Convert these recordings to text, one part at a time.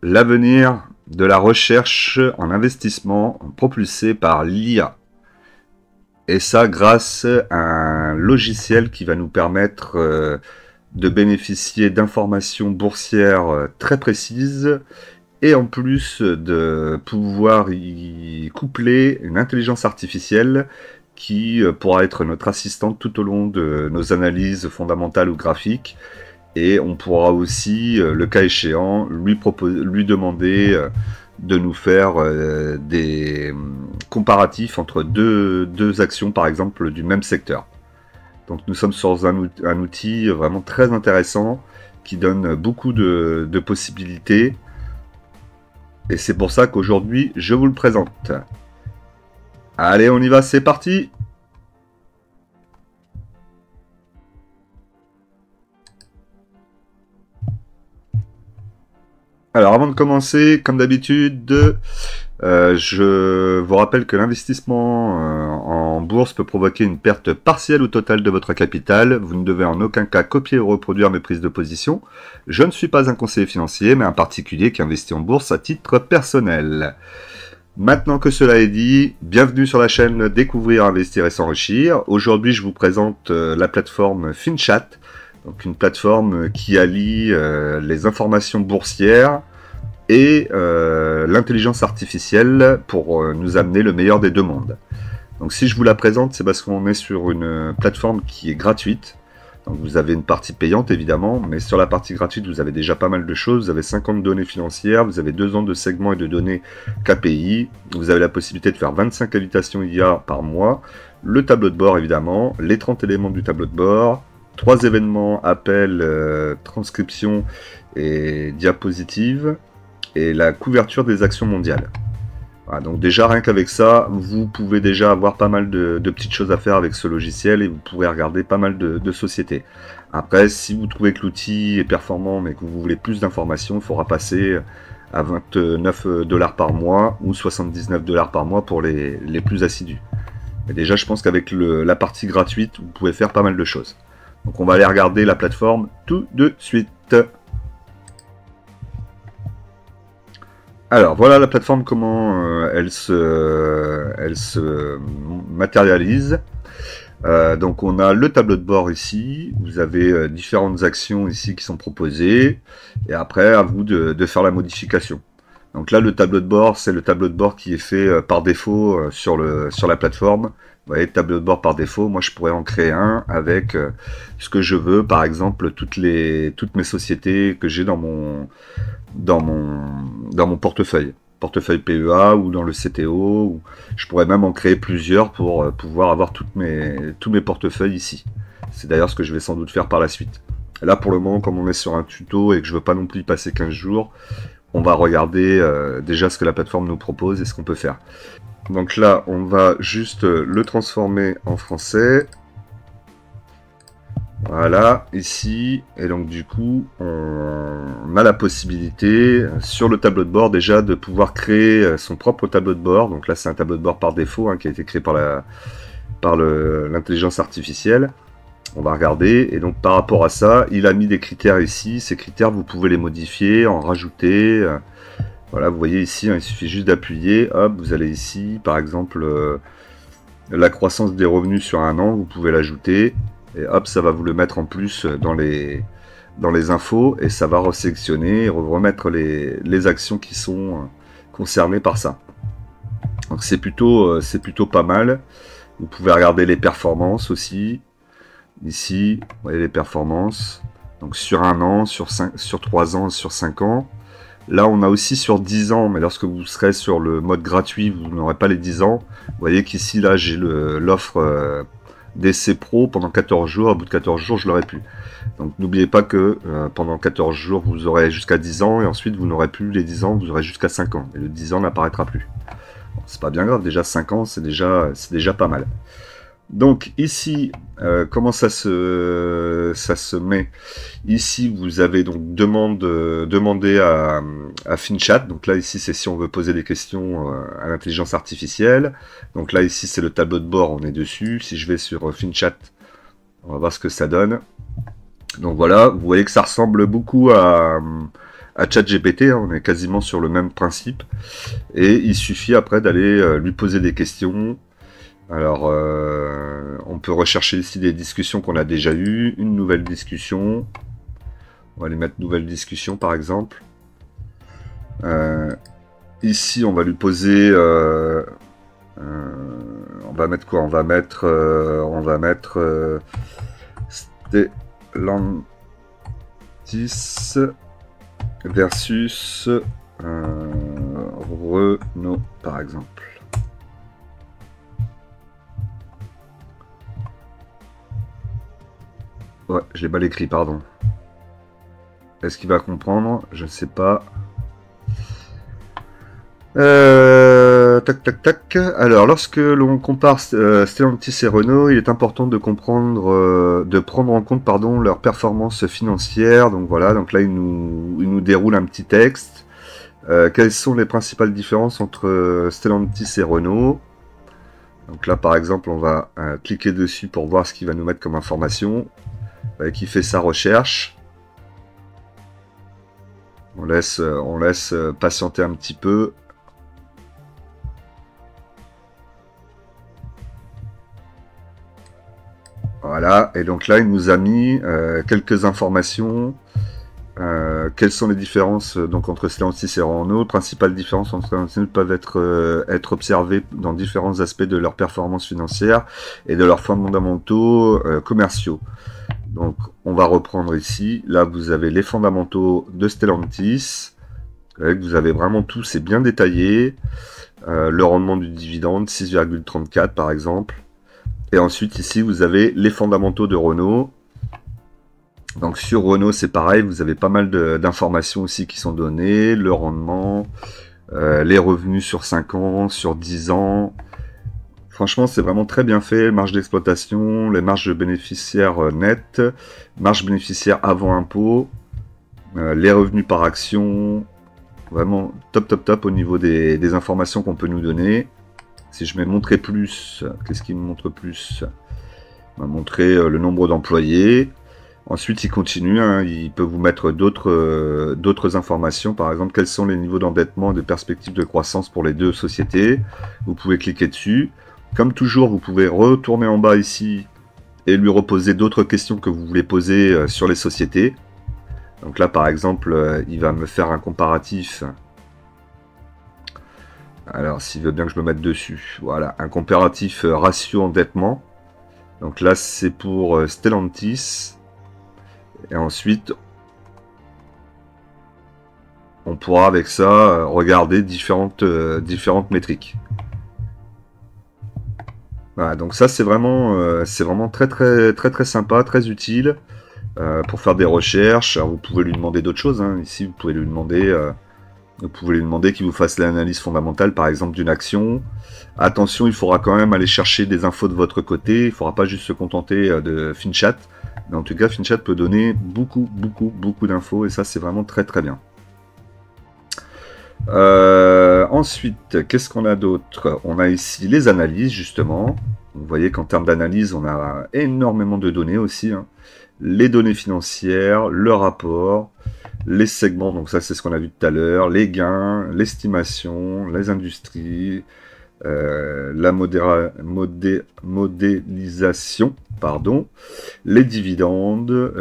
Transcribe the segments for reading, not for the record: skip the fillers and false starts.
l'avenir de la recherche en investissement propulsée par l'IA. Et ça grâce à un logiciel qui va nous permettre de bénéficier d'informations boursières très précises et en plus de pouvoir y coupler une intelligence artificielle qui pourra être notre assistante tout au long de nos analyses fondamentales ou graphiques. Et on pourra aussi, le cas échéant, lui demander de nous faire des comparatifs entre deux actions, par exemple, du même secteur. Donc nous sommes sur un outil vraiment très intéressant qui donne beaucoup de possibilités. Et c'est pour ça qu'aujourd'hui, je vous le présente. Allez, on y va, c'est parti! Alors avant de commencer, comme d'habitude, je vous rappelle que l'investissement en bourse peut provoquer une perte partielle ou totale de votre capital. Vous ne devez en aucun cas copier ou reproduire mes prises de position. Je ne suis pas un conseiller financier, mais un particulier qui investit en bourse à titre personnel. Maintenant que cela est dit, bienvenue sur la chaîne Découvrir, Investir et S'enrichir. Aujourd'hui, je vous présente la plateforme FinChat. Donc une plateforme qui allie les informations boursières et l'intelligence artificielle pour nous amener le meilleur des deux mondes. Donc si je vous la présente, c'est parce qu'on est sur une plateforme qui est gratuite. Donc vous avez une partie payante évidemment, mais sur la partie gratuite, vous avez déjà pas mal de choses. Vous avez 50 données financières, vous avez 2 ans de segments et de données KPI. Vous avez la possibilité de faire 25 invitations IA par mois, le tableau de bord évidemment, les 30 éléments du tableau de bord, 3 événements, appels, transcription et diapositives, et la couverture des actions mondiales. Voilà, donc déjà rien qu'avec ça, vous pouvez déjà avoir pas mal de petites choses à faire avec ce logiciel et vous pourrez regarder pas mal de sociétés. Après, si vous trouvez que l'outil est performant mais que vous voulez plus d'informations, il faudra passer à 29 $ par mois ou 79 $ par mois pour les plus assidus. Mais déjà, je pense qu'avec la partie gratuite, vous pouvez faire pas mal de choses. Donc on va aller regarder la plateforme tout de suite. Alors voilà la plateforme, comment elle se matérialise. Donc on a le tableau de bord ici, vous avez différentes actions ici qui sont proposées, et après à vous de faire la modification. Donc là le tableau de bord, c'est le tableau de bord qui est fait par défaut sur la plateforme. Vous voyez, tableau de bord par défaut, moi je pourrais en créer un avec ce que je veux, par exemple toutes mes sociétés que j'ai dans mon portefeuille PEA ou dans le CTO, ou je pourrais même en créer plusieurs pour pouvoir avoir tous mes portefeuilles ici. C'est d'ailleurs ce que je vais sans doute faire par la suite. Là pour le moment, comme on est sur un tuto et que je veux pas non plus y passer 15 jours, on va regarder déjà ce que la plateforme nous propose et ce qu'on peut faire. Donc là, on va juste le transformer en français. Voilà, ici. Et donc du coup, on a la possibilité, sur le tableau de bord déjà, de pouvoir créer son propre tableau de bord. Donc là, c'est un tableau de bord par défaut qui a été créé par l'intelligence artificielle. On va regarder. Et donc par rapport à ça, il a mis des critères ici. Ces critères, vous pouvez les modifier, en rajouter. Voilà, vous voyez ici, il suffit juste d'appuyer, hop, vous allez ici, par exemple, la croissance des revenus sur un an, vous pouvez l'ajouter, et hop, ça va vous le mettre en plus dans les infos, et ça va resélectionner et remettre les actions qui sont concernées par ça. Donc c'est plutôt pas mal. Vous pouvez regarder les performances aussi, ici, vous voyez les performances, donc sur un an, sur 3 ans, sur 5 ans. Là, on a aussi sur 10 ans, mais lorsque vous serez sur le mode gratuit, vous n'aurez pas les 10 ans. Vous voyez qu'ici, là, j'ai l'offre d'essai pro pendant 14 jours. Au bout de 14 jours, je l'aurai plus. Donc, n'oubliez pas que pendant 14 jours, vous aurez jusqu'à 10 ans, et ensuite, vous n'aurez plus les 10 ans, vous aurez jusqu'à 5 ans. Et le 10 ans n'apparaîtra plus. Bon, c'est pas bien grave, déjà 5 ans, c'est déjà pas mal. Donc ici, comment ça se met? Ici, vous avez donc demander à FinChat. Donc là, ici, c'est si on veut poser des questions à l'intelligence artificielle. Donc là, ici, c'est le tableau de bord, on est dessus. Si je vais sur FinChat, on va voir ce que ça donne. Donc voilà, vous voyez que ça ressemble beaucoup à à ChatGPT, hein, on est quasiment sur le même principe. Et il suffit après d'aller lui poser des questions. Alors, on peut rechercher ici des discussions qu'on a déjà eues, une nouvelle discussion. On va aller mettre nouvelle discussion par exemple. Ici, on va lui poser... on va mettre quoi? On va mettre Stellantis versus Renault, par exemple. Ouais, je l'ai mal écrit, pardon. Est-ce qu'il va comprendre? Je ne sais pas. Tac, tac, tac. Alors, lorsque l'on compare Stellantis et Renault, il est important de comprendre, de prendre en compte, pardon, leur performance financière. Donc voilà, donc là, il nous déroule un petit texte. Quelles sont les principales différences entre Stellantis et Renault? Donc là, par exemple, on va cliquer dessus pour voir ce qu'il va nous mettre comme information. Qui fait sa recherche. On laisse patienter un petit peu. Voilà, et donc là, il nous a mis quelques informations. Quelles sont les différences donc entre Stellantis et Renault? Principales différences entre Stellantis peuvent être observées dans différents aspects de leur performance financière et de leurs fondamentaux commerciaux. Donc, on va reprendre ici. Là, vous avez les fondamentaux de Stellantis. Vous avez vraiment tout, c'est bien détaillé. Le rendement du dividende, 6,34 par exemple. Et ensuite, ici, vous avez les fondamentaux de Renault. Donc, sur Renault, c'est pareil. Vous avez pas mal d'informations aussi qui sont données. Le rendement, les revenus sur 5 ans, sur 10 ans. Franchement, c'est vraiment très bien fait. Marge d'exploitation, les marges bénéficiaires nettes, marge bénéficiaire avant impôt, les revenus par action. Vraiment top, top, top au niveau des informations qu'on peut nous donner. Si je mets montrer plus, qu'est-ce qu'il me montre plus? On va montrer le nombre d'employés. Ensuite, il continue. Hein, il peut vous mettre d'autres informations. Par exemple, quels sont les niveaux d'endettement et de perspectives de croissance pour les deux sociétés. Vous pouvez cliquer dessus. Comme toujours, vous pouvez retourner en bas ici et lui reposer d'autres questions que vous voulez poser sur les sociétés. Donc là, par exemple, il va me faire un comparatif. Alors, s'il veut bien que je me mette dessus. Voilà, un comparatif ratio endettement. Donc là, c'est pour Stellantis. Et ensuite, on pourra avec ça regarder différentes métriques. Voilà, donc ça c'est vraiment très sympa, très utile pour faire des recherches. Alors, vous pouvez lui demander d'autres choses. Hein. Ici, vous pouvez lui demander qu'il vous fasse l'analyse fondamentale, par exemple, d'une action. Attention, il faudra quand même aller chercher des infos de votre côté. Il ne faudra pas juste se contenter de FinChat. Mais en tout cas, FinChat peut donner beaucoup d'infos et ça, c'est vraiment très bien. Ensuite, qu'est-ce qu'on a d'autre? On a ici les analyses, justement. Vous voyez qu'en termes d'analyse, on a énormément de données aussi. Hein. Les données financières, le rapport, les segments, donc ça c'est ce qu'on a vu tout à l'heure, les gains, l'estimation, les industries, la modélisation, pardon, les dividendes.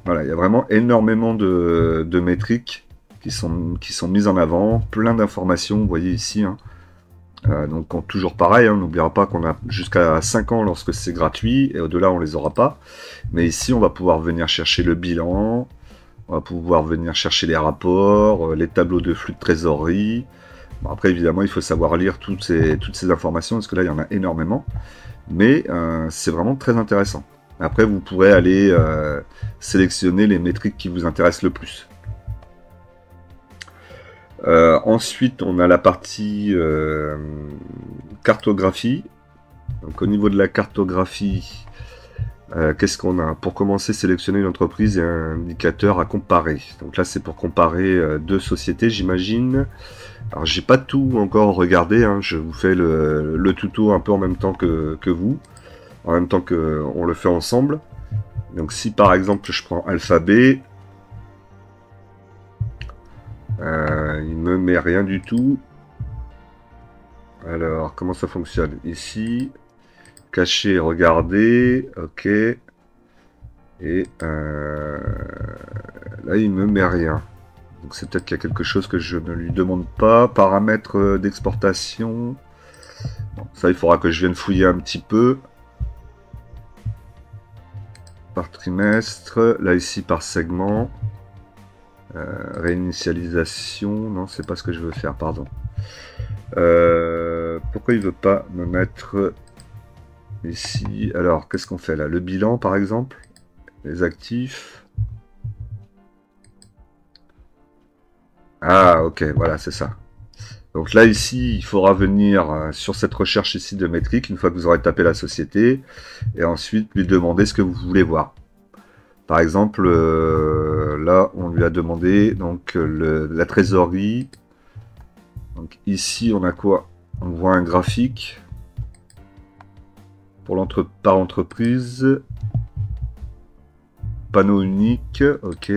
Voilà, il y a vraiment énormément de métriques qui sont mises en avant, plein d'informations, vous voyez ici. Hein. Donc toujours pareil, hein, on n'oubliera pas qu'on a jusqu'à 5 ans lorsque c'est gratuit, et au-delà on les aura pas. Mais ici on va pouvoir venir chercher le bilan, on va pouvoir venir chercher les rapports, les tableaux de flux de trésorerie. Bon, après évidemment il faut savoir lire toutes ces informations, parce que là il y en a énormément. Mais c'est vraiment très intéressant. Après vous pourrez aller sélectionner les métriques qui vous intéressent le plus. Ensuite, on a la partie cartographie. Donc, au niveau de la cartographie, qu'est-ce qu'on a? Pour commencer, sélectionner une entreprise et un indicateur à comparer. Donc là, c'est pour comparer deux sociétés, j'imagine. Alors, j'ai pas tout encore regardé. Hein. Je vous fais le tuto un peu en même temps que vous, en même temps qu'on le fait ensemble. Donc, si par exemple, je prends Alphabet. Il me met rien du tout. Alors, comment ça fonctionne? Ici, cacher, regarder, ok. Et là, il me met rien. Donc c'est peut-être qu'il y a quelque chose que je ne lui demande pas. Paramètres d'exportation. Bon, ça, il faudra que je vienne fouiller un petit peu. Par trimestre. Là, ici, par segment. Réinitialisation. Non, c'est pas ce que je veux faire, pardon. Pourquoi il veut pas me mettre ici? Alors, qu'est-ce qu'on fait là? Le bilan, par exemple. Les actifs. Ah, ok, voilà, c'est ça. Donc là, ici, il faudra venir sur cette recherche ici de métrique, une fois que vous aurez tapé la société, et ensuite lui demander ce que vous voulez voir. Par exemple, là, on lui a demandé donc la trésorerie. Donc ici, on a quoi? On voit un graphique pour par entreprise. Panneau unique, ok.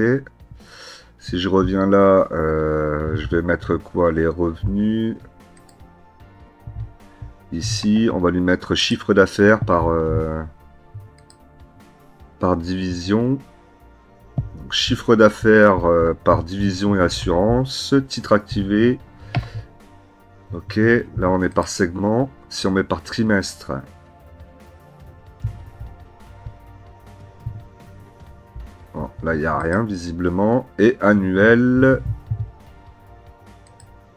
Si je reviens là, je vais mettre quoi? Les revenus. Ici, on va lui mettre chiffre d'affaires par division. Donc, chiffre d'affaires par division et assurance. Titre activé. Ok, là on est par segment. Si on met par trimestre. Bon, là il n'y a rien visiblement. Et annuel.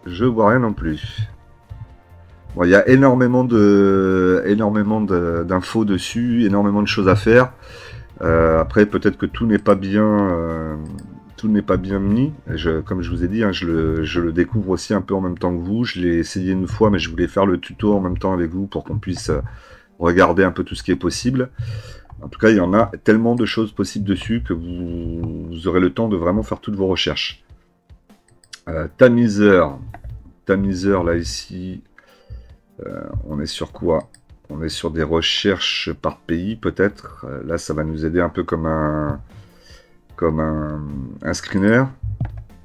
Je vois rien non plus. Bon, il y a énormément d'infos dessus, énormément de choses à faire. Après, peut-être que tout n'est pas bien, mis. Comme je vous ai dit, hein, je le découvre aussi un peu en même temps que vous. Je l'ai essayé une fois, mais je voulais faire le tuto en même temps avec vous pour qu'on puisse regarder un peu tout ce qui est possible. En tout cas, il y en a tellement de choses possibles dessus que vous aurez le temps de vraiment faire toutes vos recherches. Tamiseur, là ici. On est sur quoi? On est sur des recherches par pays, peut-être. Là, ça va nous aider un peu comme un screener.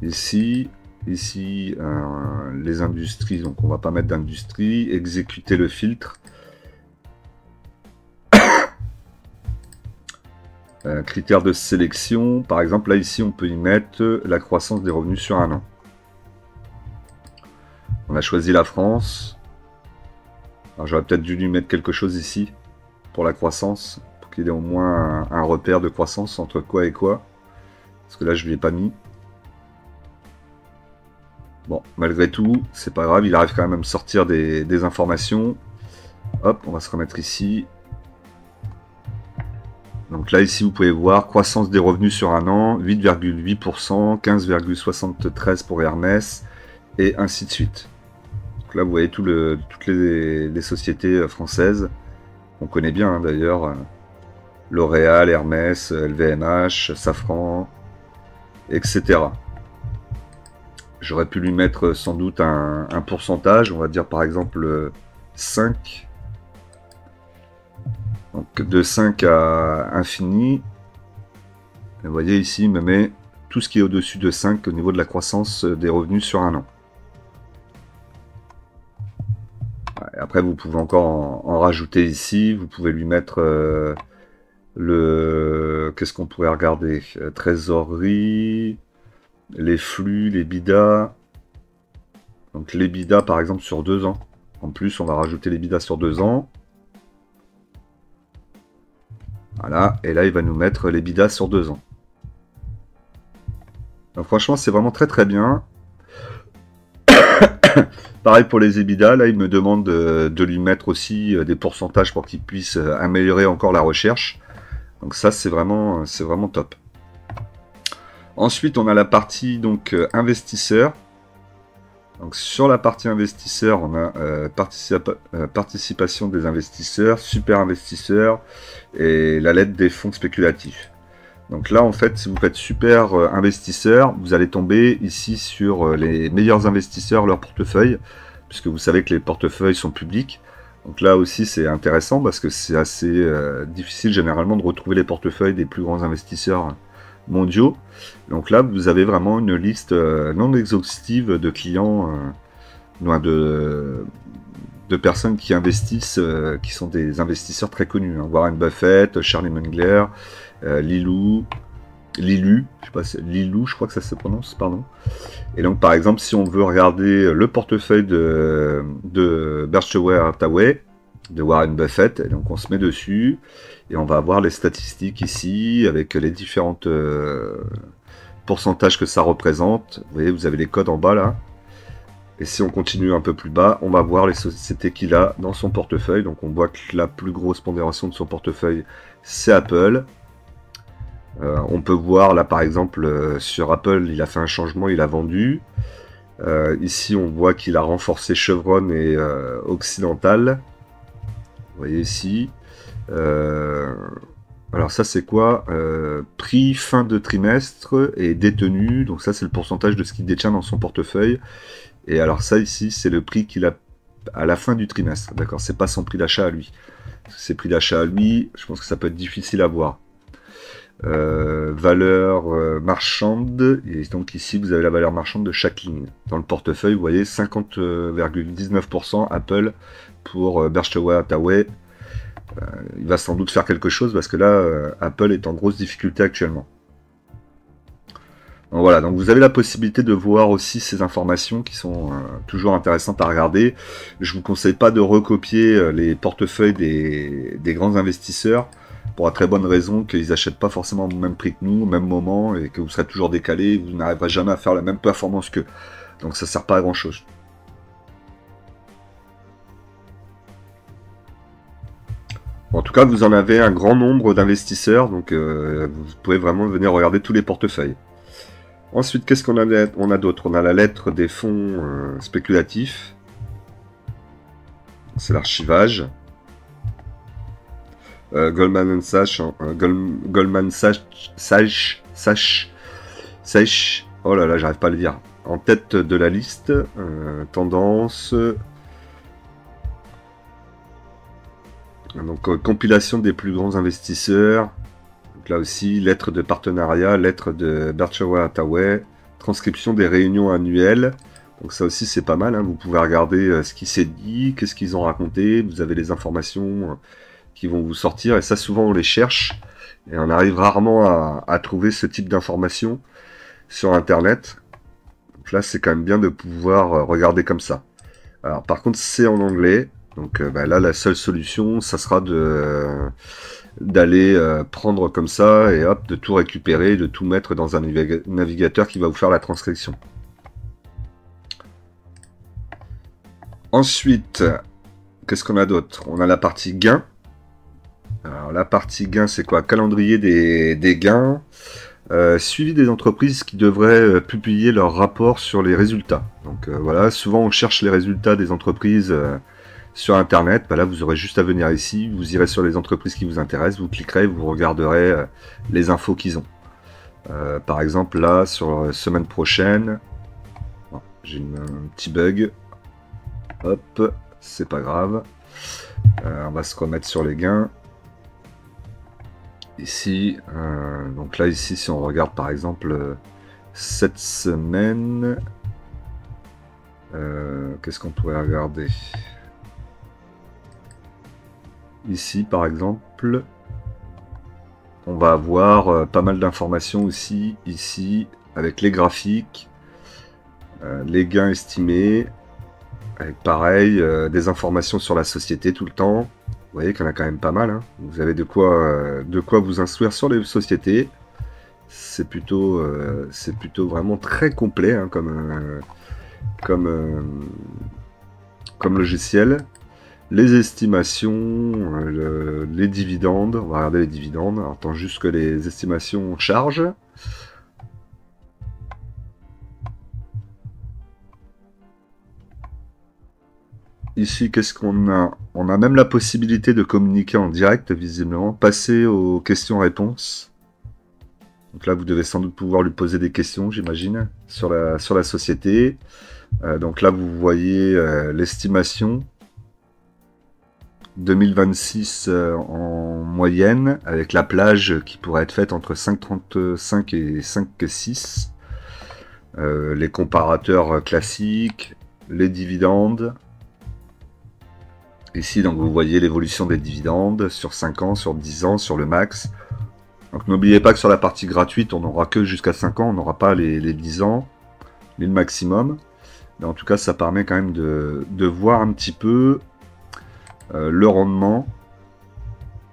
Ici, les industries. Donc, on va pas mettre d'industrie. Exécuter le filtre. Critères de sélection. Par exemple, là, ici, on peut y mettre la croissance des revenus sur un an. On a choisi la France. Alors j'aurais peut-être dû lui mettre quelque chose ici pour la croissance, pour qu'il ait au moins un repère de croissance entre quoi et quoi. Parce que là je lui ai pas mis. Bon, malgré tout, c'est pas grave, il arrive quand même à me sortir des informations. Hop, on va se remettre ici. Donc là ici vous pouvez voir croissance des revenus sur un an, 8,8%, 15,73 pour Hermès, et ainsi de suite. Là, vous voyez toutes les sociétés françaises qu'on connaît bien, hein, d'ailleurs. L'Oréal, Hermès, LVMH, Safran, etc. J'aurais pu lui mettre sans doute un pourcentage, on va dire par exemple 5. Donc de 5 à infini. Et vous voyez ici, il me met tout ce qui est au-dessus de 5 au niveau de la croissance des revenus sur un an. Après, vous pouvez encore en rajouter ici. Vous pouvez lui mettre qu'est-ce qu'on pourrait regarder? Trésorerie, les flux, les bidas. Donc les bidas, par exemple, sur 2 ans. En plus, on va rajouter les bidas sur 2 ans. Voilà. Et là, il va nous mettre les bidas sur 2 ans. Donc franchement, c'est vraiment très très bien. Pareil pour les EBITDA, là il me demande de lui mettre aussi des pourcentages pour qu'il puisse améliorer encore la recherche. Donc ça c'est vraiment top. Ensuite on a la partie donc investisseur. Donc sur la partie investisseur on a participation des investisseurs, super investisseurs et la lettre des fonds spéculatifs. Donc là en fait si vous faites super investisseur, vous allez tomber ici sur les meilleurs investisseurs, leur portefeuille, puisque vous savez que les portefeuilles sont publics. Donc là aussi c'est intéressant parce que c'est assez difficile généralement de retrouver les portefeuilles des plus grands investisseurs mondiaux. Donc là, vous avez vraiment une liste non exhaustive de clients, de personnes qui investissent, qui sont des investisseurs très connus. Hein. Warren Buffett, Charlie Munger, Lilu, je sais pas, Lilu, je crois que ça se prononce, pardon. Et donc, par exemple, si on veut regarder le portefeuille de Berkshire Hathaway, de Warren Buffett, et donc on se met dessus, et on va avoir les statistiques ici, avec les différentes pourcentages que ça représente. Vous voyez, vous avez les codes en bas, là. Et si on continue un peu plus bas, on va voir les sociétés qu'il a dans son portefeuille. Donc on voit que la plus grosse pondération de son portefeuille, c'est Apple. On peut voir là par exemple sur Apple, il a fait un changement, il a vendu. Ici on voit qu'il a renforcé Chevron et Occidental. Vous voyez ici. Alors ça c'est quoi prix fin de trimestre et détenu. Donc ça c'est le pourcentage de ce qu'il détient dans son portefeuille. Et alors ça ici, c'est le prix qu'il a à la fin du trimestre. D'accord, c'est pas son prix d'achat à lui. Ses prix d'achat à lui, je pense que ça peut être difficile à voir. Valeur marchande. Et donc ici, vous avez la valeur marchande de chaque ligne. Dans le portefeuille, vous voyez 50,19% Apple pour Berkshire Hathaway. Il va sans doute faire quelque chose parce que là, Apple est en grosse difficulté actuellement. Donc voilà, donc vous avez la possibilité de voir aussi ces informations qui sont toujours intéressantes à regarder. Je vous conseille pas de recopier les portefeuilles des grands investisseurs pour la très bonne raison qu'ils n'achètent pas forcément au même prix que nous, au même moment, et que vous serez toujours décalé, vous n'arriverez jamais à faire la même performance qu'eux. Donc ça sert pas à grand chose. En tout cas, vous en avez un grand nombre d'investisseurs, donc vous pouvez vraiment venir regarder tous les portefeuilles. Ensuite, qu'est-ce qu'on a d'autre? On a la lettre des fonds spéculatifs. C'est l'archivage. Goldman Sachs, oh là là, j'arrive pas à le dire. En tête de la liste, tendance. Donc compilation des plus grands investisseurs. Donc là aussi, lettre de partenariat, lettre de Berkshire Hathaway, transcription des réunions annuelles. Donc ça aussi c'est pas mal, hein. Vous pouvez regarder ce qui s'est dit, qu'est-ce qu'ils ont raconté, vous avez les informations qui vont vous sortir, et ça souvent on les cherche, et on arrive rarement à trouver ce type d'informations sur internet. Donc là c'est quand même bien de pouvoir regarder comme ça. Alors par contre c'est en anglais, donc là la seule solution ça sera d'aller prendre comme ça et hop, de tout récupérer, de tout mettre dans un navigateur qui va vous faire la transcription. Ensuite, qu'est-ce qu'on a d'autre? On a la partie gains. Alors la partie gains, c'est quoi? Calendrier des gains. Suivi des entreprises qui devraient publier leur rapport sur les résultats. Donc voilà, souvent on cherche les résultats des entreprises sur internet. Là vous aurez juste à venir ici, vous irez sur les entreprises qui vous intéressent, vous cliquerez, vous regarderez les infos qu'ils ont. Par exemple là, sur la semaine prochaine, j'ai un petit bug. Hop, c'est pas grave. On va se remettre sur les gains. Ici, donc là ici, si on regarde par exemple cette semaine, qu'est-ce qu'on pourrait regarder? Ici par exemple, on va avoir pas mal d'informations aussi, ici, avec les graphiques, les gains estimés, avec pareil, des informations sur la société tout le temps. Vous voyez qu'il y en a quand même pas mal, hein. Vous avez de quoi vous instruire sur les sociétés. C'est plutôt vraiment très complet, hein, comme logiciel. Les estimations, les dividendes. On va regarder les dividendes. Alors, attends juste que les estimations chargent. Ici, qu'est-ce qu'on a? On a même la possibilité de communiquer en direct, visiblement. Passer aux questions-réponses. Donc là, vous devez sans doute pouvoir lui poser des questions, j'imagine, sur la société. Donc là, vous voyez l'estimation. 2026 en moyenne, avec la plage qui pourrait être faite entre 5,35 et 5,6. Les comparateurs classiques, les dividendes. Ici, donc, vous voyez l'évolution des dividendes sur 5 ans, sur 10 ans, sur le max. Donc n'oubliez pas que sur la partie gratuite, on n'aura que jusqu'à 5 ans, on n'aura pas les 10 ans, ni le maximum. Mais en tout cas, ça permet quand même de voir un petit peu le rendement.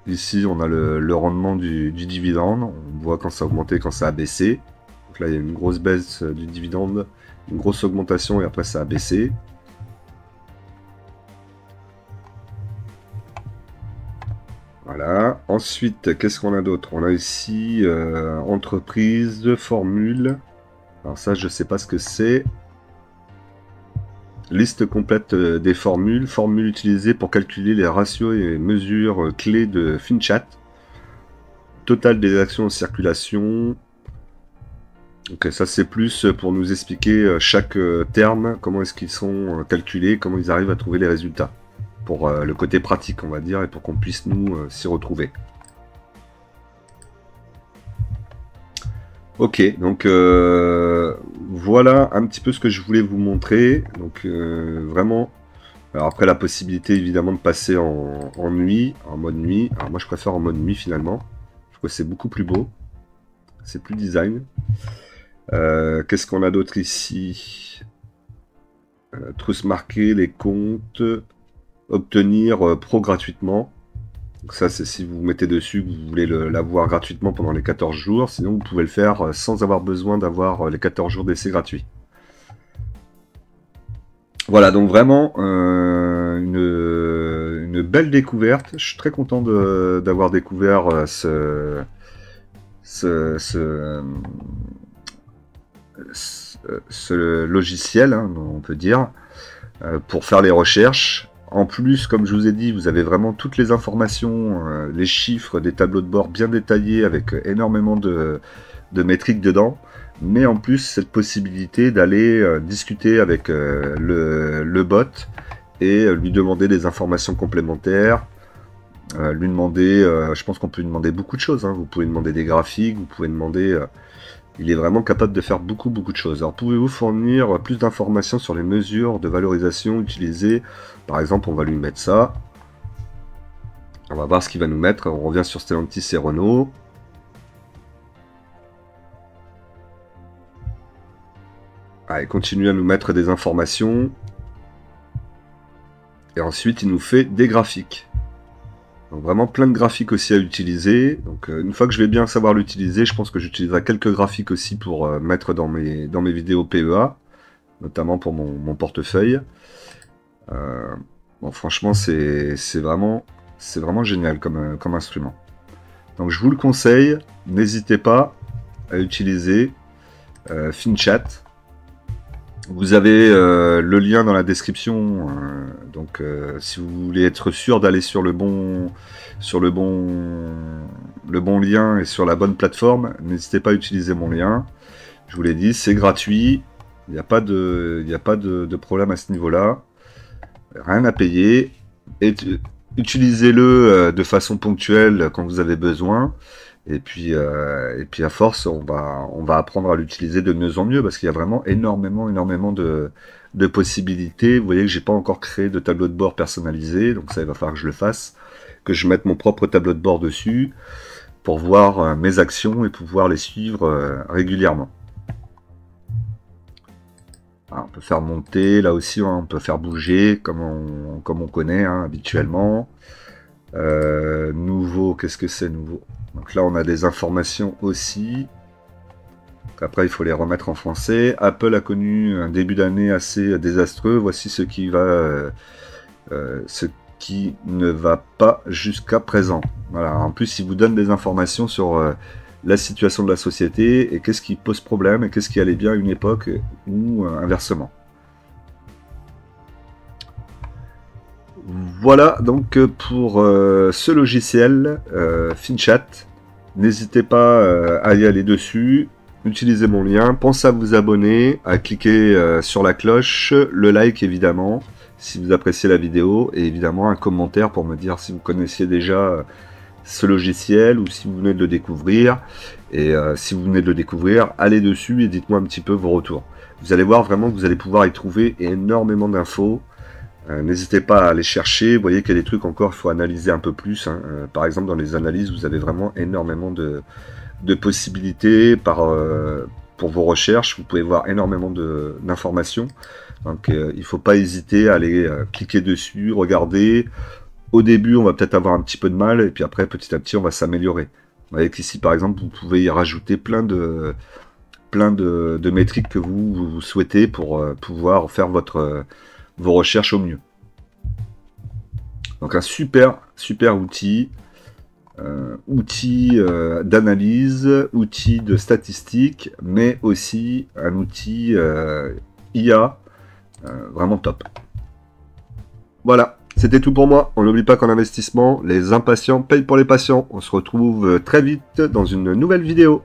Ici, on a le rendement du dividende. On voit quand ça a augmenté, quand ça a baissé. Donc là, il y a une grosse baisse du dividende, une grosse augmentation et après ça a baissé. Voilà. Ensuite, qu'est-ce qu'on a d'autre? On a ici entreprise, formule. Alors ça, je ne sais pas ce que c'est. Liste complète des formules. Formules utilisées pour calculer les ratios et mesures clés de FinChat. Total des actions en circulation. Ok, ça c'est plus pour nous expliquer chaque terme, comment est-ce qu'ils sont calculés, comment ils arrivent à trouver les résultats. Pour le côté pratique, on va dire, et pour qu'on puisse nous s'y retrouver. Ok, donc voilà un petit peu ce que je voulais vous montrer. Donc vraiment, alors après la possibilité évidemment de passer en nuit, en mode nuit. Alors moi je préfère en mode nuit finalement. Je trouve que c'est beaucoup plus beau, c'est plus design. Qu'est-ce qu'on a d'autre ici? Trousse marquée, les comptes, obtenir pro gratuitement. Donc ça c'est si vous vous mettez dessus, que vous voulez l'avoir gratuitement pendant les 14 jours. Sinon vous pouvez le faire sans avoir besoin d'avoir les 14 jours d'essai gratuits. Voilà, donc vraiment une belle découverte. Je suis très content d'avoir découvert ce logiciel, hein, on peut dire, pour faire les recherches. En plus, comme je vous ai dit, vous avez vraiment toutes les informations, les chiffres, des tableaux de bord bien détaillés avec énormément de métriques dedans. Mais en plus, cette possibilité d'aller discuter avec le bot et lui demander des informations complémentaires. Lui demander, je pense qu'on peut lui demander beaucoup de choses. Hein. Vous pouvez demander des graphiques, vous pouvez demander... il est vraiment capable de faire beaucoup de choses. Alors pouvez-vous fournir plus d'informations sur les mesures de valorisation utilisées? Par exemple, on va lui mettre ça. On va voir ce qu'il va nous mettre. On revient sur Stellantis et Renault. Allez, continue à nous mettre des informations. Et ensuite, il nous fait des graphiques. Donc vraiment plein de graphiques aussi à utiliser. Donc une fois que je vais bien savoir l'utiliser, je pense que j'utiliserai quelques graphiques aussi pour mettre dans mes vidéos PEA, notamment pour mon portefeuille. Bon, franchement, c'est vraiment génial comme instrument. Donc je vous le conseille, n'hésitez pas à utiliser FinChat. Vous avez le lien dans la description, donc si vous voulez être sûr d'aller sur le bon lien et sur la bonne plateforme, n'hésitez pas à utiliser mon lien. Je vous l'ai dit, c'est gratuit, il n'y a pas de problème à ce niveau-là, rien à payer. Et utilisez-le de façon ponctuelle quand vous avez besoin. Et puis à force, on va apprendre à l'utiliser de mieux en mieux parce qu'il y a vraiment énormément de possibilités. Vous voyez que j'ai pas encore créé de tableau de bord personnalisé, donc ça il va falloir que je le fasse, que je mette mon propre tableau de bord dessus pour voir mes actions et pouvoir les suivre régulièrement. Alors, on peut faire monter, là aussi hein, on peut faire bouger comme on connaît hein, habituellement. Nouveau, qu'est-ce que c'est nouveau? Donc là, on a des informations aussi. Après, il faut les remettre en français. Apple a connu un début d'année assez désastreux. Voici ce qui ne va pas jusqu'à présent. Voilà. En plus, il vous donne des informations sur la situation de la société et qu'est-ce qui pose problème et qu'est-ce qui allait bien à une époque ou inversement. Voilà donc pour ce logiciel FinChat. N'hésitez pas à y aller dessus, utilisez mon lien, pensez à vous abonner, à cliquer sur la cloche, le like évidemment, si vous appréciez la vidéo, et évidemment un commentaire pour me dire si vous connaissiez déjà ce logiciel ou si vous venez de le découvrir. Et si vous venez de le découvrir, allez dessus et dites-moi un petit peu vos retours. Vous allez voir vraiment que vous allez pouvoir y trouver énormément d'infos. N'hésitez pas à aller chercher. Vous voyez qu'il y a des trucs encore, il faut analyser un peu plus. Par exemple, dans les analyses, vous avez vraiment énormément de possibilités pour vos recherches. Vous pouvez voir énormément d'informations. Donc, il ne faut pas hésiter à aller cliquer dessus, regarder. Au début, on va peut-être avoir un petit peu de mal, et puis après, petit à petit, on va s'améliorer. Vous voyez qu'ici, par exemple, vous pouvez y rajouter plein de métriques que vous souhaitez pour pouvoir faire vos recherches au mieux. Donc un super outil, d'analyse, outil de statistique, mais aussi un outil IA vraiment top. Voilà, c'était tout pour moi. On n'oublie pas qu'en investissement, les impatients payent pour les patients. On se retrouve très vite dans une nouvelle vidéo.